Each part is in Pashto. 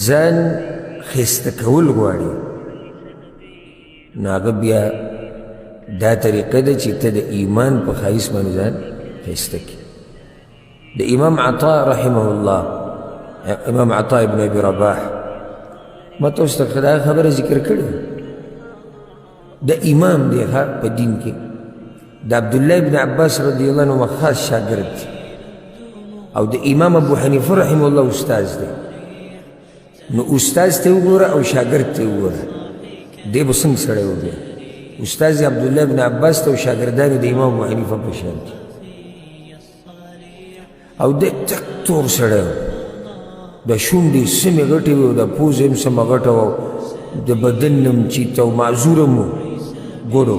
ځان ښایسته کول غواړي نو هغه بیا دا طریقه ده چې ته د ایمان په ښایست باندې ځان ښایسته کړي. د امام عطا رحمه الله، امام عطا ابن ابي رباح، ما تاسو ته دا خبره ذکر کړې د امام دی په دین کې د عبدالله ابن عباس رضی الله عنه خاص شاګرد دی او د امام ابو حنیفه رحمه الله استاذ دی. نو استاذ ته وګوره او شاګرد ته وګوره، دی به څنګه سړی وګوره. استاذ عبدالله ابن عباس ته او شاګردان د امام ابو حنیفه په شان دي او د تک تور سړی و، د شونډې سمې غټې وې او د پوزې هم سمه غټه وه، د بدن هم چیته او معذور هم و ګوډو.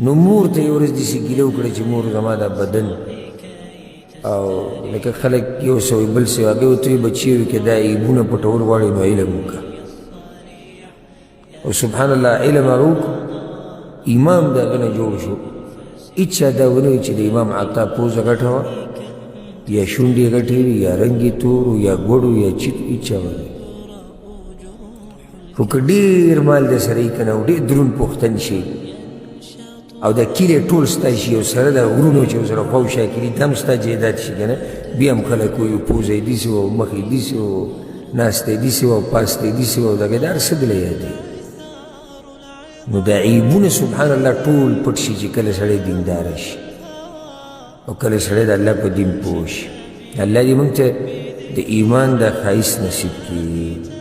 نو مور ته یې ورځ داسې ګیله وکړه چې مور زما دا بدن او لکه خلک یو څه وایي بل څه وایي، هغې ورته وایي بچیو کې دا عیبونه پټول غواړي نو علم وکړه. او سبحان الله علم هغه وکړو، امام د هغه نه جوړ شو. هېچا دا ونه وایي چې د امام عطا پوزه غټه وه یا شونډې غټې وي یا رنګ یې تور و یا ګوډ و یا چیت، هېچا ونه. خو که ډېر مال د سره یې که نه او ډېر دروند پوښتن شي او دا کیلې ټول ستا شي او سره د غرونو چې ورسره خواوشا کړي دا هم ستا جایداد شي که نه، بیا هم خلک وایي پوزه یې داسې وه او مخ یې داسې و او ناسته یې داسې وه او پاسته یې داسې وه او دغه دا هر څه دله یادوي. نو دا عیبونه سبحان الله ټول پټ شي چې کله سړی دینداره شي او کله سړی د الله په دین پوه شي. الله دې موږ ته د ایمان دا ښایست نصیب کړي.